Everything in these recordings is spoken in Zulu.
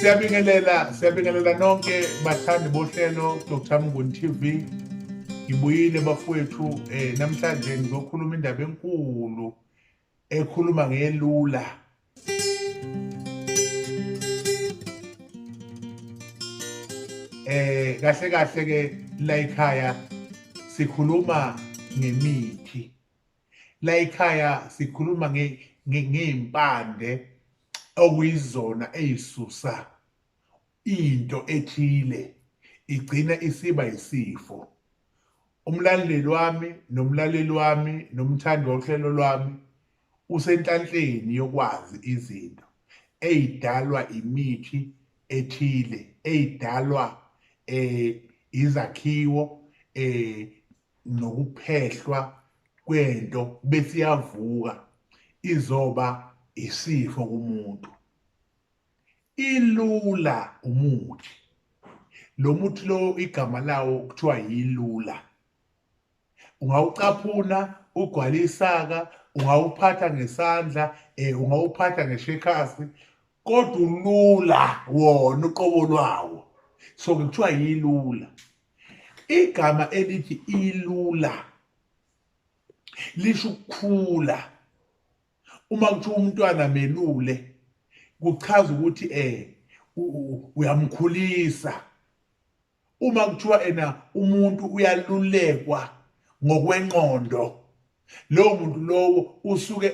Siyabingelela nonke bathandi bohlelo Dr. Mnguni TV. Ngibuyile bafowethu namhlanje ngizokhuluma indaba enkulu ekhuluma ngelula. Kahle ke la ekhaya sikhuluma ngemithi. La ekhaya sikhuluma ngeimpande okuyizona eyisusa into ethile igcina isiba isifo. Umlaleli wami nomthandi wohlelo lwami usenhlanhleni yokwazi izinto eyidalwa imithi ethile, eyidalwa izakhiwo nokuphehlwa kwento bese yavuka izoba isifo kumuntu. Ilula umuthi. Lo muthi lo igama lawo kuthiwa yilula. Ungawucaphuna ugwalisaka, ungawuphatha ngesandla, ungawuphatha ngeshekasi, kodwa ulula wona uqobo lwawo. So kuthiwa yilula. Igama elithi ilula lisho ukukhula. Uma kuthiwa umntwana melule kuchaza ukuthi uyamkhulisa. Uma kuthiwa umuntu uyalulekwa ngokwengqondo, lowo muntu lowo usuke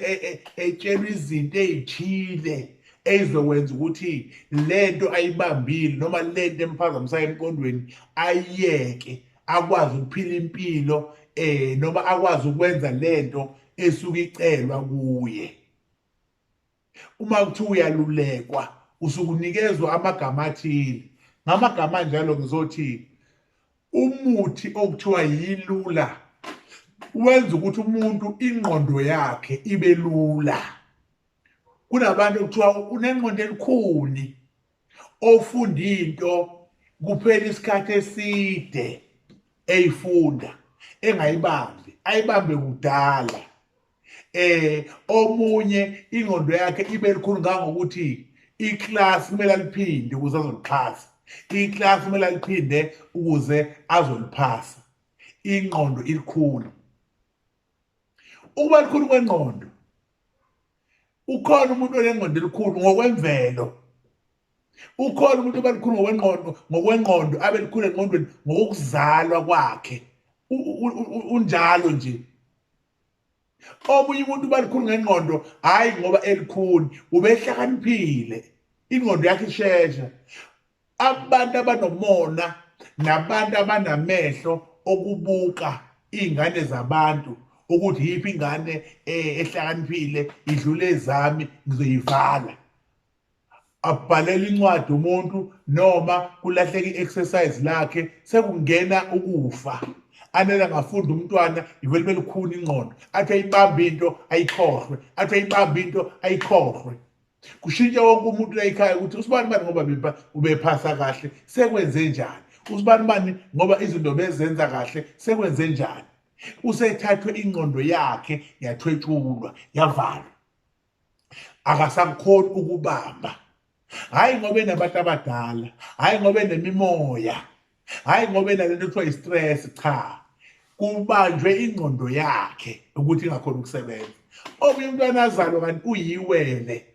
etshelwa izinto ezithile ezokwenza ukuthi lento ayibambile noma lento emphazamisayo emqondweni ayiyeke, akwazi ukuphila impilo noma akwazi ukwenza lento esuke icelwa kuye. Uma kuthiwa uyalulekwa usuke unikezwa amagama athile. Ngamagama njalo ngizothi umuthi okuthiwa yilula wenza ukuthi umuntu ingqondo yakhe ibe lula. Kunabantu okuthiwa unengqondo elikhulu, ofunda into kuphela isikhathi eside eyifunda ayibambe kudala. Omunye ingqondo yakhe ibe likhulu ngangokuthi iclass kumele aliphinde ukuze azoliphasa. Iclass kumele aliphinde ukuze azoliphasa. Ingqondo ilikhulu. Ukuba likhulu kwengqondo, ukhona umuntu onengqondo elikhulu ngokwemvelo. Ukhona umuntu obalikhulu ngokwengqondo abe likhulu engqondweni ngokuzalwa kwakhe. Unjalo nje. Omunye umuntu balikhulu ngengqondo hayi ngoba elikhulu ubehlakaniphile, ingqondo yakhe ishesha. Abantu abanomona nabantu abanamehlo okubuka izingane zabantu ukuthi yiphi ingane ehlakaniphile idlule ezami ngizoyivala. Abhalela incwadi umuntu noma kulahleka i-exercise lakhe sekungena ukufa. Anela ngafunda umntwana ivele belikhulu ingqondo, athi ayibamba into ayikhohlwe, athi ayibamba into ayikhohlwe. Kushintsha wonke umuntu la ekhaya ukuthi usibani ngoba ubephasa kahle sekwenze njani, usibani ngoba izinto bezenza kahle sekwenze njani. Usethathwe ingqondo yakhe yathwetshulwa yavalwa, akasakhoni ukubamba. Hayi ngoba enabantu abadala, hayi ngoba enemimoya, hayi ngoba enalento kuthiwa i-stress, cha. Kubanjwe ingqondo yakhe ukuthi ingakhona ukusebenza. Omunye umntwana azalwa kanti uyiwele,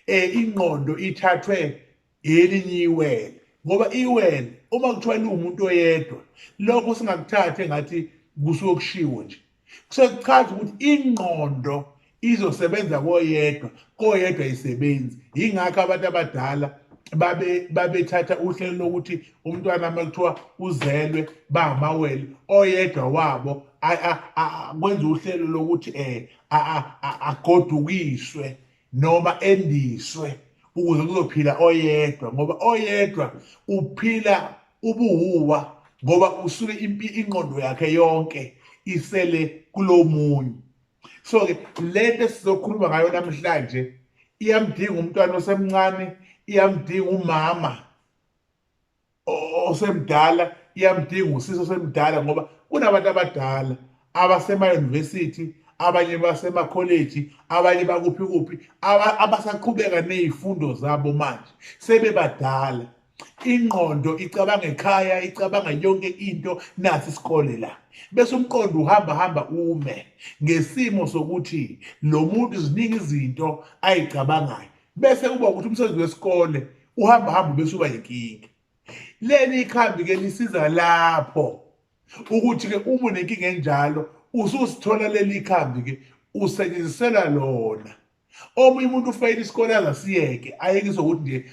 ingqondo ithathwe elinye iwele, ngoba iwele uma kuthiwa liwumuntu oyedwa lokho singakuthatha engathi kusuke kushiwo nje. Kusekuchaza ukuthi ingqondo izosebenza koyedwa isebenzi. Yingakho abantu abadala babethatha uhlelo lokuthi umntwana makuthiwa uzelwe bangamawele, oyedwa wabo kwenza uhlelo lokuthi agodukiswe noma endiswe ukuze kuzophila oyedwa, ngoba oyedwa uphila ubuhuwa ngoba usuke ingqondo yakhe yonke isele kulo munye. So ke lento sizokhuluma ngayo namhlanje iyamdinga umntwana osemncane, iyamdinga umama osemdala, iyamdinga usisi osemdala, ngoba kunabantu abadala abasema-university abanye basema-college, abanye bakuphi abasaqhubeka ney'fundo zabo manje sebebadala. Ingqondo icabanga ekhaya, icabanga yonke into, nasi isikole la. Bese umqondo uhamba ume ngesimo sokuthi lo muntu ziningi izinto ayicabangayo. Bese kuba ukuthi umsebenzi wesikole uhamba bese uba yinkinga. Leli ikhambi-ke lisiza lapho ukuthi-ke uma unenkinga enjalo ususithola leli khambi-ke usetshenzisela lona. Omunye umuntu ufeyila isikole azasiyeke ayekiswe ukuthi nje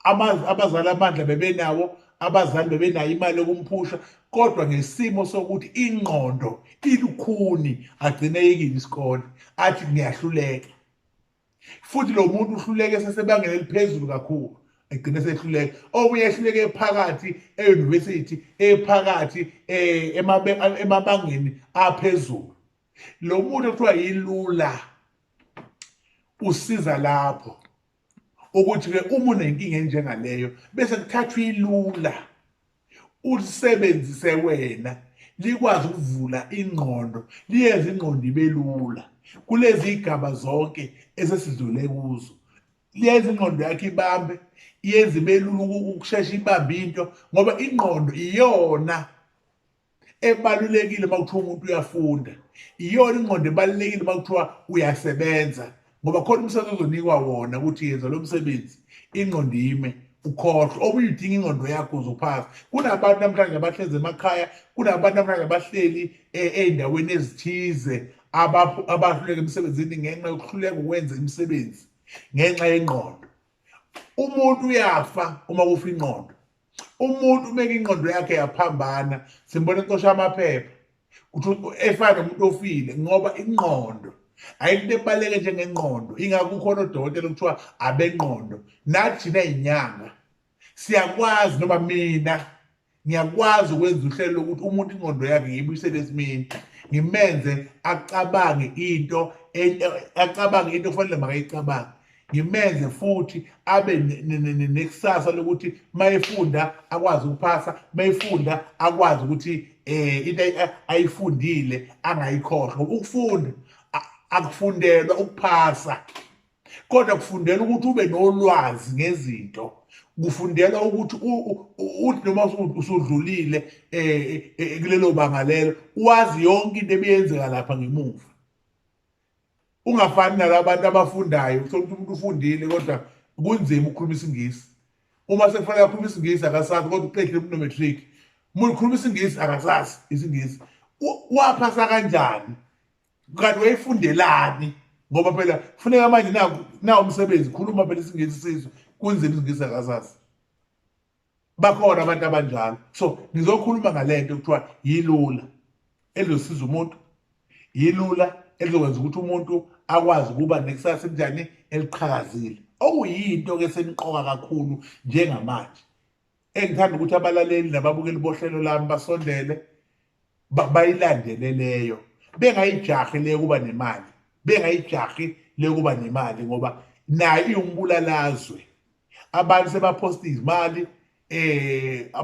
abazali amandla bebenawo, abazali bebenayo imali yokumphusha, kodwa ngesimo sokuthi ingqondo ilukhuni agcine eyekile isikole athi ngiyahluleka. Futhi lo muntu uhluleke sesebangeni eliphezulu kakhulu, egcine sehluleka. Omunye ehluleke phakathi e-university, ephakathi emabangeni aphezulu. Lo muntu ekuthiwa yilula usiza lapho ukuthi-ke uma unenkinga enjengaleyo bese kuthathwa ilula ulisebenzise wena likwazi ukuvula ingqondo, liyenze ingqondo ibe lula kulezi igaba zonke esesidlule kuzo. Liyenze ingqondo yakho ibambe, iyenze ibe lula ukushesha ibambe into, ngoba ingqondo iyona ebalulekile uma kuthiwa umuntu uyafunda. Iyona ingqondo ebalulekile uma kuthiwa uyasebenza, ngoba khona umsebenzi ozonikwa wona ukuthi yenza lo msebenzi ingqondo ime ukhohlwe. Omunye udinga ingqondo yakho uzophasa. Kunabantu namhlanje abahlezi emakhaya, kunabantu namhlanje abahleli ey'ndaweni ezithize abahluleka emsebenzini ngenxa yokuhluleka ukwenza imisebenzi ngenxa yengqondo. Umuntu uyafa uma kufa ingqondo. Umuntu umeke ingqondo yakhe yaphambana, simbona ecosha amaphepha kuthi efana nomuntu ofile, ngoba ingqondo ayinto ebaluleke njengengqondo. Ingakho ukhona odokotela okuthiwa abengqondo. Nathi thina inyanga siyakwazi, noma mina ngiyakwazi ukwenza uhlelo lokuthi umuntu ingqondo yakhe ngiyibuyisele esimeni, ngimenze acabange into kufanele makayicabange, ngimenze futhi abe nekusasa lokuthi mayefunda akwazi ukuphasa, mayefunda akwazi ukuthi into ayifundile angayikhohlwa. Ukufunda akufundelwa ukuphasa, kodwa kufundelwa ukuthi ube nolwazi ngezinto. Kufundelwa ukuthi uthi noma usudlulile kulelo banga lelo wazi yonke into ebiyenzeka lapha ngemuva. Ungafani nalabantu abafundayo, sokuthi umuntu ufundile kodwa kunzima ukukhuluma isingisi. Uma sekufanele akhuluma isingisi akasazi, kodwa uqedile unomatric. Umuntu ukhuluma isingisi akasazi isingisi. Waphasa kanjani? Kanti wayifundelani? Ngoba phela kufuneka manje na umsebenzi khuluma phela isingisi sizwe, kunzima isingisi akasazi. Bakhona abantu abanjalo. So ngizokhuluma ngalento ekuthiwa yilula elizosiza umuntu, yilula elizokwenza ukuthi umuntu akwazi ukuba nekusasa elinjani eliqhakazile, okuyinto-ke seniqoka kakhulu njengamanje. Engithanda ukuthi abalaleli nababukeli bohlelo lami basondele bayilandele leyo, bengayijahi leyo kuba nemali, bengayijahi leyo kuba nemali, ngoba nayo iwumbulalazwe. Abantu sebaphosta izimali,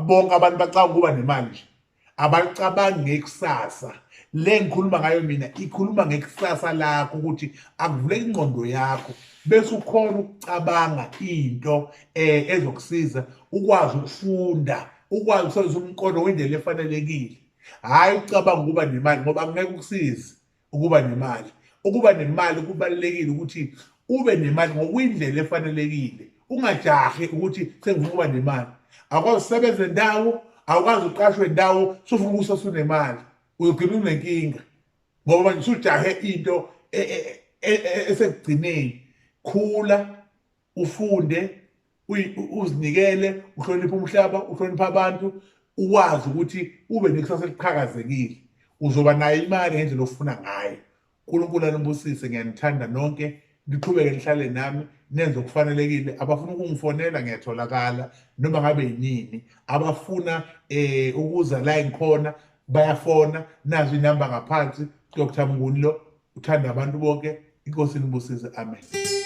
bonke abantu bacabanga ukuba nemali nje, abacabangi ngekusasa. Le ngikhuluma ngayo mina ikhuluma ngekusasa lakho, ukuthi akuvuleka ingqondo yakho bese ukhona ukucabanga into ezokusiza ukwazi ukufunda, ukwazi ukusebenzisa umqondo wendlela efanelekile, hhayi ucabanga ukuba nemali, ngoba angeke ukusize ukuba nemali. Ukuba nemali kubalulekile ukuthi ube nemali ngokwindlela efanelekile, ungajahi ukuthi sengifuna ukuba nemali. Akwazi usebenza endawo, awukwazi uqashwe endawo sufuna ukuthi usunemali, uyogcina unenkinga ngoba manje usujahe into esekugcineni. Khula, ufunde, uzinikele, uhloniphe umhlaba, uhloniphe abantu, ukwazi ukuthi ube nekusasa eliqhakazekile, uzoba nayo imali ngendlela ofuna ngayo. uNkulunkulu anibusise, ngiyanithanda nonke, niqhubeke nihlale nami, nenze okufanelekile. Abafuna ukungifonela ngiyatholakala noma ngabe yinini. Abafuna ukuza la ngikhona bayafona, nazo inamba ngaphansi. Dr. Mnguni lo, uthanda abantu bonke. Inkosi inibusise. Amen.